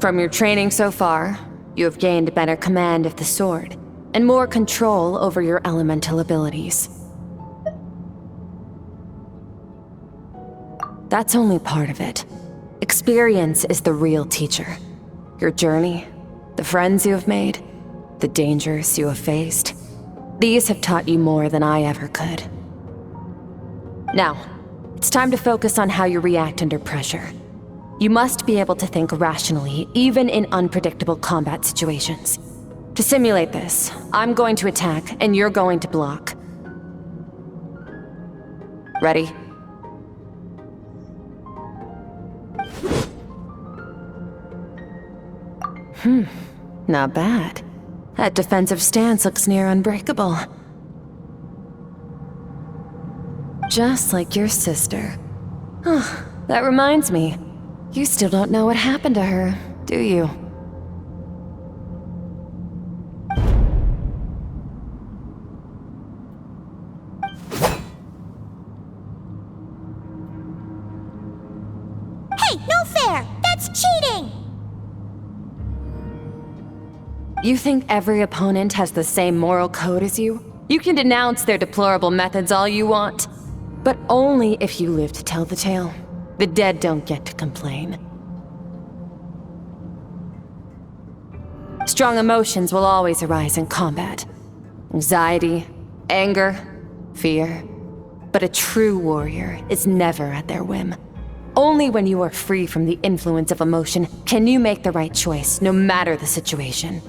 From your training so far, you have gained better command of the sword, and more control over your elemental abilities. That's only part of it. Experience is the real teacher. Your journey, the friends you have made, the dangers you have faced. These have taught you more than I ever could. Now, it's time to focus on how you react under pressure. You must be able to think rationally, even in unpredictable combat situations. To simulate this, I'm going to attack, and you're going to block. Ready? Not bad. That defensive stance looks near unbreakable. Just like your sister. Oh, that reminds me. You still don't know what happened to her, do you? Hey, no fair! That's cheating! You think every opponent has the same moral code as you? You can denounce their deplorable methods all you want, but only if you live to tell the tale. The dead don't get to complain. Strong emotions will always arise in combat. Anxiety, anger, fear. But a true warrior is never at their whim. Only when you are free from the influence of emotion can you make the right choice, no matter the situation.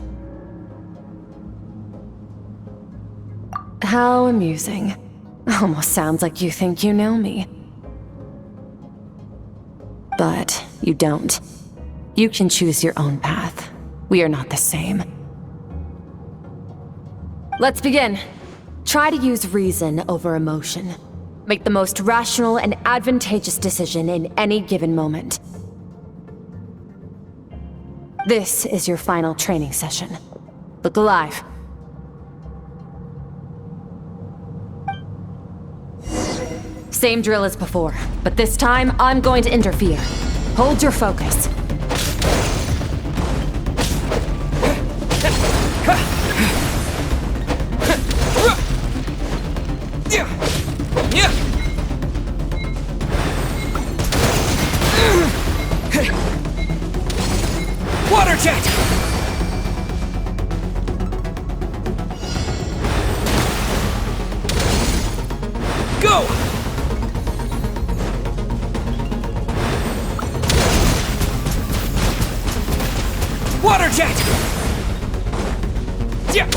How amusing. Almost sounds like you think you know me. But you don't. You can choose your own path. We are not the same. Let's begin. Try to use reason over emotion. Make the most rational and advantageous decision in any given moment. This is your final training session. Look alive. Same drill as before, but this time I'm going to interfere. Hold your focus. Water jet! Go! Water jet! Yeah!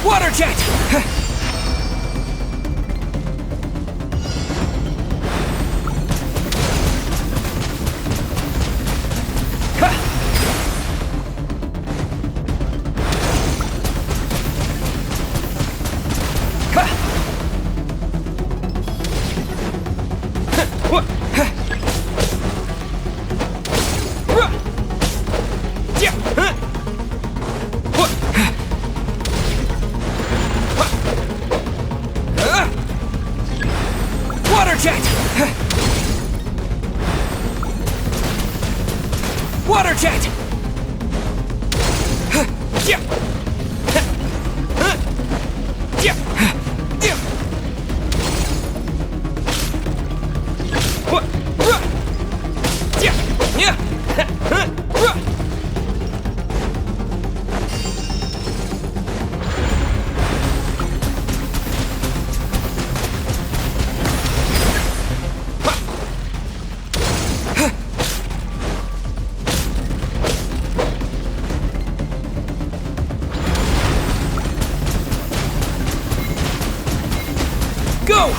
Water jet! Water jet! Water jet! Go!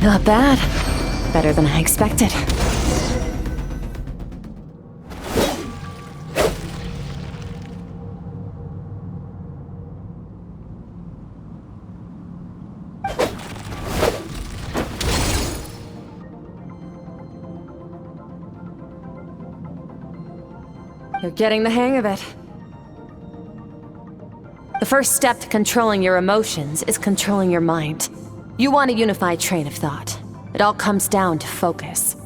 Not bad. Better than I expected. You're getting the hang of it. The first step to controlling your emotions is controlling your mind. You want a unified train of thought. It all comes down to focus.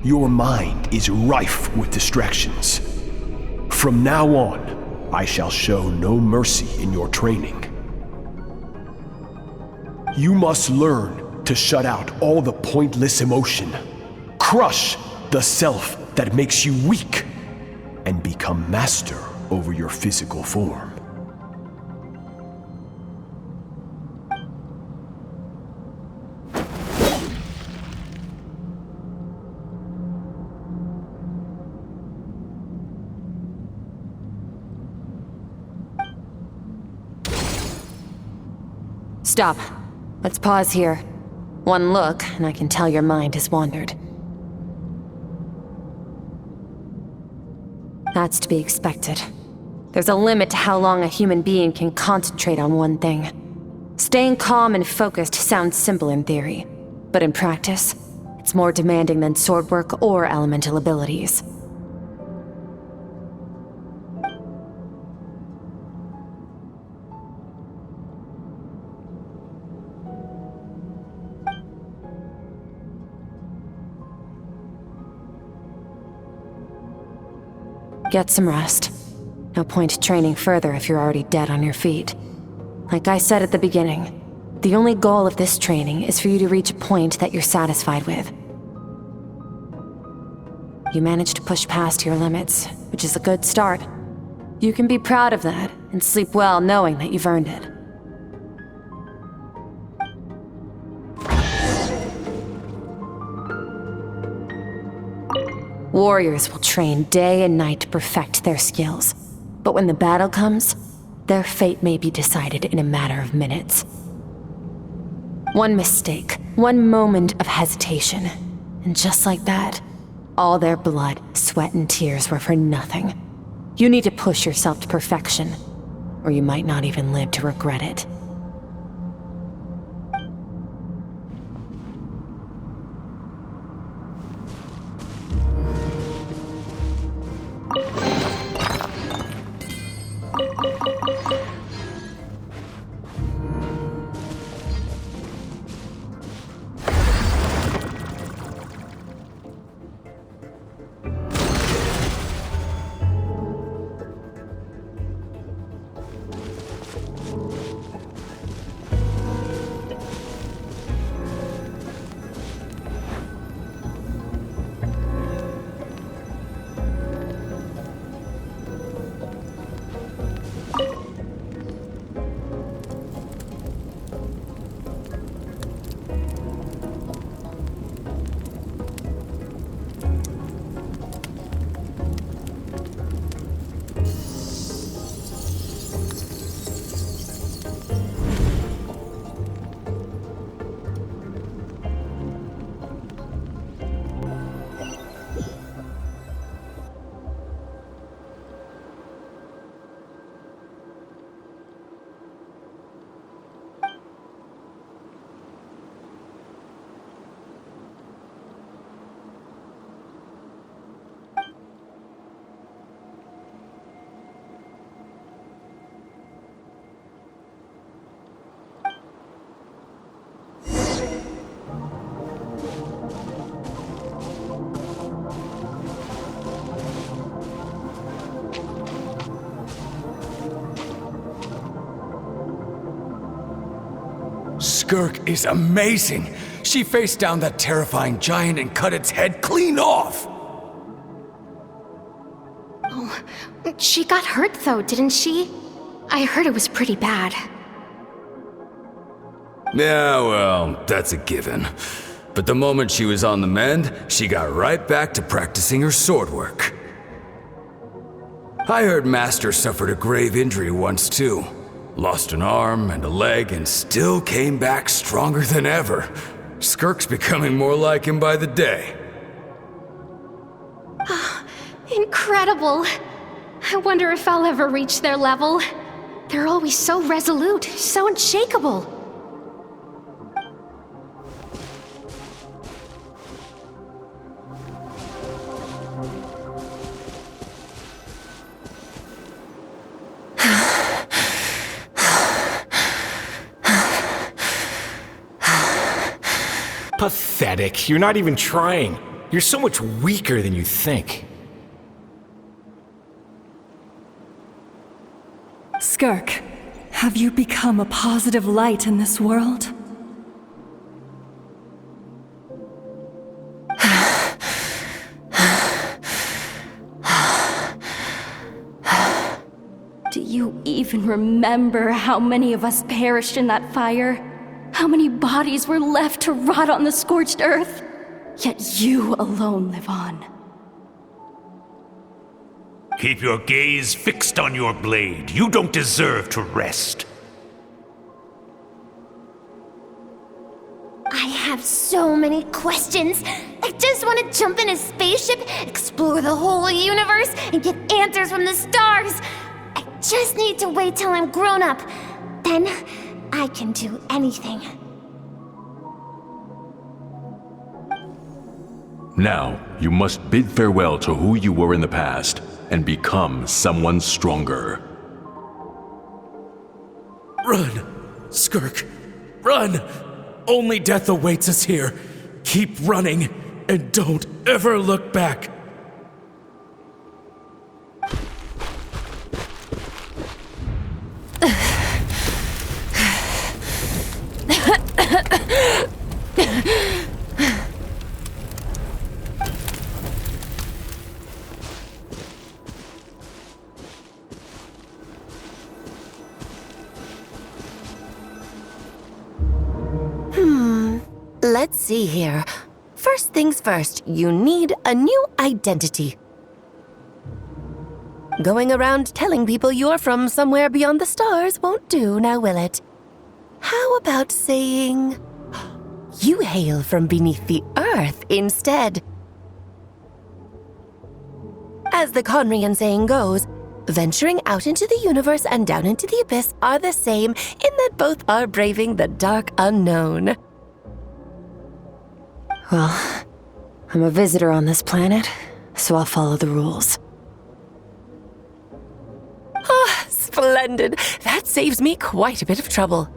Your mind is rife with distractions. From now on, I shall show no mercy in your training. You must learn to shut out all the pointless emotion, crush the self that makes you weak, and become master over your physical form. Stop. Let's pause here. One look, and I can tell your mind has wandered. That's to be expected. There's a limit to how long a human being can concentrate on one thing. Staying calm and focused sounds simple in theory, but in practice, it's more demanding than sword work or elemental abilities. Get some rest. No point training further if you're already dead on your feet. Like I said at the beginning, the only goal of this training is for you to reach a point that you're satisfied with. You managed to push past your limits, which is a good start. You can be proud of that and sleep well knowing that you've earned it. Warriors will train day and night to perfect their skills. But when the battle comes, their fate may be decided in a matter of minutes. One mistake, one moment of hesitation, and just like that, all their blood, sweat, and tears were for nothing. You need to push yourself to perfection, or you might not even live to regret it. Skirk is amazing! She faced down that terrifying giant and cut its head clean off! Oh, she got hurt though, didn't she? I heard it was pretty bad. Yeah, well, that's a given. But the moment she was on the mend, she got right back to practicing her sword work. I heard Master suffered a grave injury once too. Lost an arm and a leg and still came back stronger than ever. Skirk's becoming more like him by the day. Incredible! I wonder if I'll ever reach their level. They're always so resolute, so unshakable. Pathetic. You're not even trying. You're so much weaker than you think. Skirk, have you become a positive light in this world? Do you even remember how many of us perished in that fire? How many bodies were left to rot on the scorched earth? Yet you alone live on. Keep your gaze fixed on your blade. You don't deserve to rest. I have so many questions. I just want to jump in a spaceship, explore the whole universe, and get answers from the stars. I just need to wait till I'm grown up. Then I can do anything. Now, you must bid farewell to who you were in the past and become someone stronger. Run! Skirk! Run! Only death awaits us here. Keep running, and don't ever look back. Let's see here. First things first, you need a new identity. Going around telling people you're from somewhere beyond the stars won't do, now will it? How about saying you hail from beneath the earth instead? As the Conrian saying goes, venturing out into the universe and down into the abyss are the same in that both are braving the dark unknown. Well, I'm a visitor on this planet, so I'll follow the rules. Ah, splendid. That saves me quite a bit of trouble.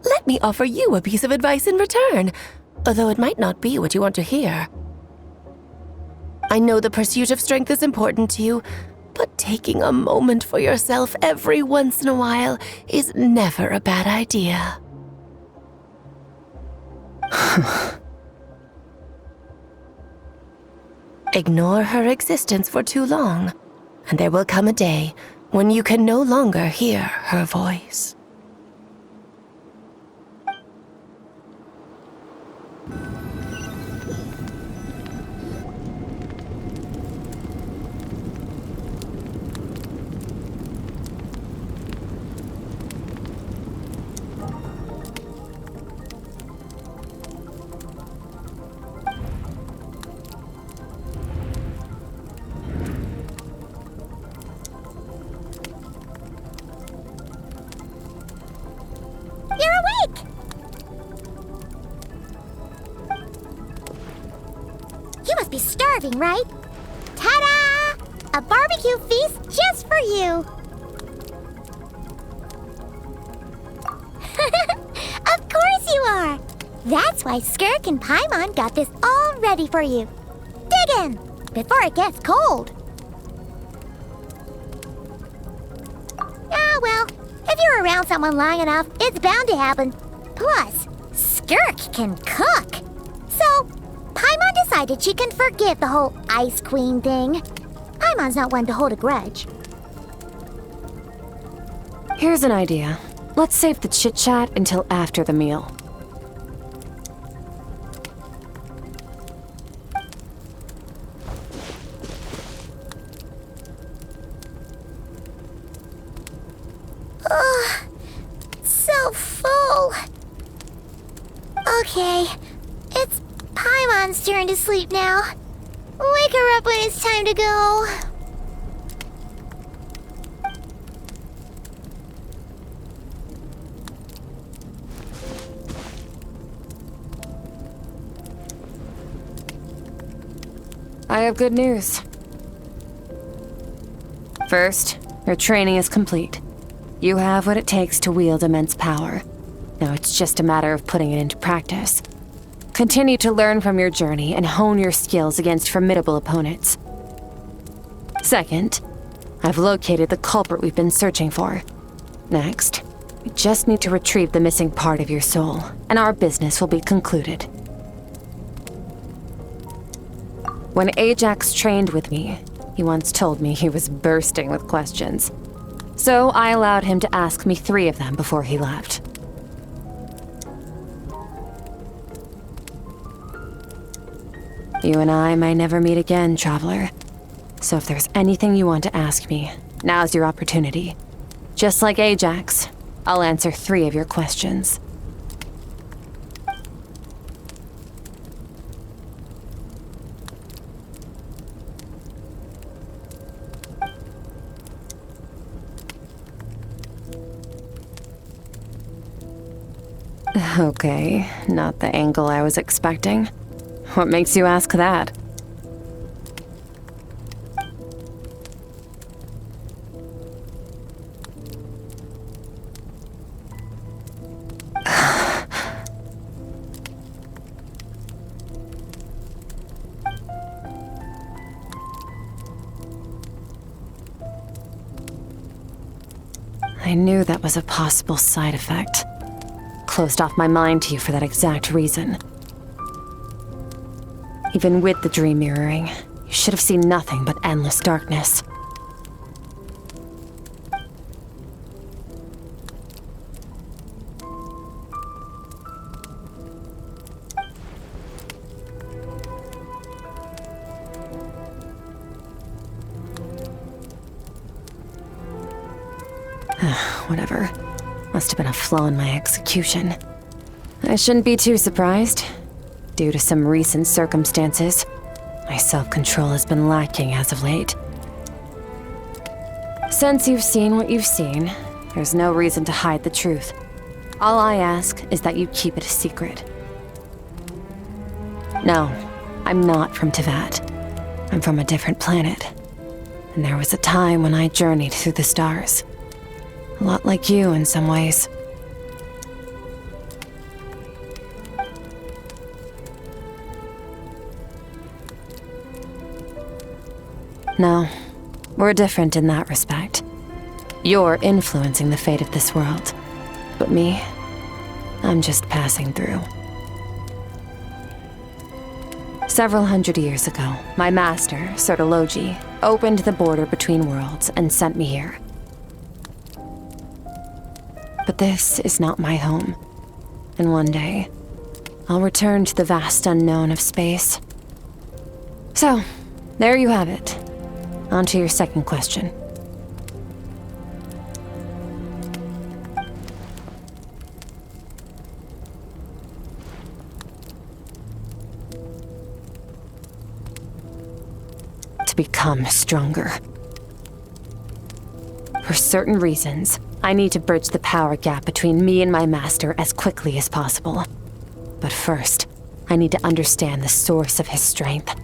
Let me offer you a piece of advice in return, although it might not be what you want to hear. I know the pursuit of strength is important to you, but taking a moment for yourself every once in a while is never a bad idea. Ignore her existence for too long, and there will come a day when you can no longer hear her voice. You're awake! You must be starving, right? Ta-da! A barbecue feast just for you! Of course you are! That's why Skirk and Paimon got this all ready for you. Dig in, before it gets cold. Ah, well, if you're around someone long enough, it's bound to happen. Plus, Skirk can cook. So, Paimon decided she can forgive the whole Ice Queen thing. I Paimon's not one to hold a grudge. Here's an idea. Let's save the chit-chat until after the meal. Ugh, so full. Okay, it's Paimon's turn to sleep now. Wake her up when it's time to go. I have good news. First, your training is complete. You have what it takes to wield immense power. Now it's just a matter of putting it into practice. Continue to learn from your journey and hone your skills against formidable opponents. Second, I've located the culprit we've been searching for. Next, we just need to retrieve the missing part of your soul, and our business will be concluded. When Ajax trained with me, he once told me he was bursting with questions. So I allowed him to ask me 3 of them before he left. You and I may never meet again, Traveler. So if there's anything you want to ask me, now's your opportunity. Just like Ajax, I'll answer 3 of your questions. Okay, not the angle I was expecting. What makes you ask that? I knew that was a possible side effect. Closed off my mind to you for that exact reason. Even with the dream mirroring, you should have seen nothing but endless darkness. Whatever. Must have been a flaw in my execution. I shouldn't be too surprised. Due to some recent circumstances, my self-control has been lacking as of late. Since you've seen what you've seen, there's no reason to hide the truth. All I ask is that you keep it a secret. No, I'm not from Teyvat. I'm from a different planet. And there was a time when I journeyed through the stars. A lot like you in some ways. No, we're different in that respect. You're influencing the fate of this world. But me, I'm just passing through. Several hundred years ago, my master, Sertologi, opened the border between worlds and sent me here. But this is not my home. And one day, I'll return to the vast unknown of space. So, there you have it. On to your second question. To become stronger. For certain reasons, I need to bridge the power gap between me and my master as quickly as possible. But first, I need to understand the source of his strength.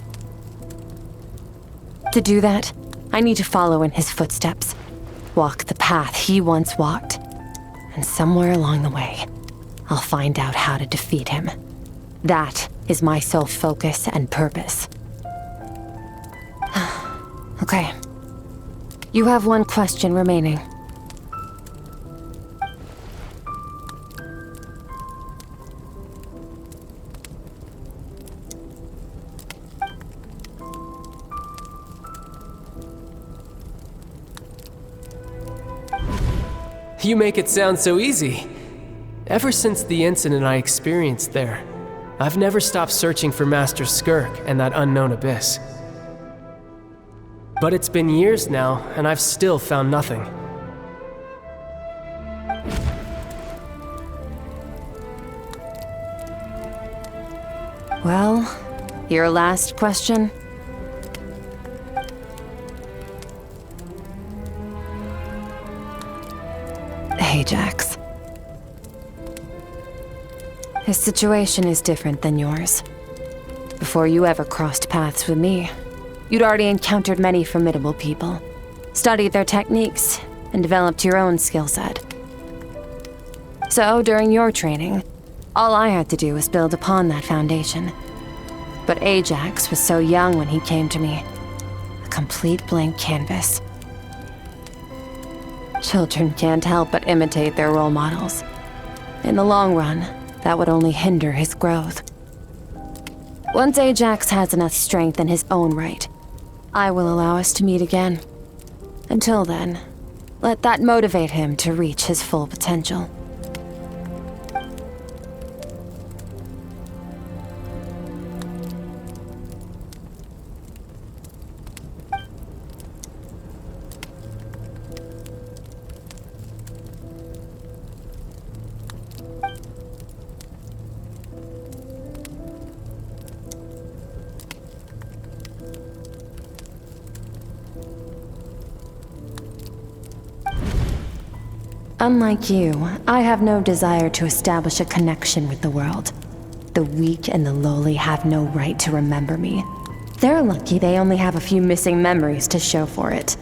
To do that, I need to follow in his footsteps, walk the path he once walked, and somewhere along the way, I'll find out how to defeat him. That is my sole focus and purpose. Okay. You have one question remaining. You make it sound so easy. Ever since the incident I experienced there, I've never stopped searching for Master Skirk and that unknown abyss. But it's been years now, and I've still found nothing. Well, your last question? Ajax. His situation is different than yours. Before you ever crossed paths with me, you'd already encountered many formidable people, studied their techniques, and developed your own skill set. So, during your training, all I had to do was build upon that foundation. But Ajax was so young when he came to me. A complete blank canvas. Children can't help but imitate their role models. In the long run, that would only hinder his growth. Once Ajax has enough strength in his own right, I will allow us to meet again. Until then, let that motivate him to reach his full potential. Unlike you, I have no desire to establish a connection with the world. The weak and the lowly have no right to remember me. They're lucky they only have a few missing memories to show for it.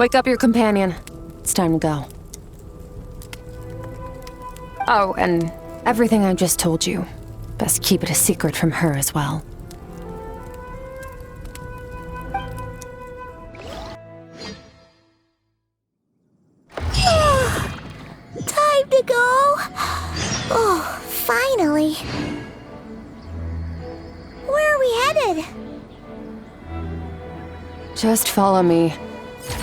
Wake up your companion. It's time to go. Oh, and everything I just told you, best keep it a secret from her as well. Time to go. Oh, finally. Where are we headed? Just follow me.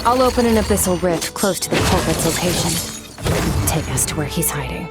I'll open an abyssal rift close to the culprit's location. Take us to where he's hiding.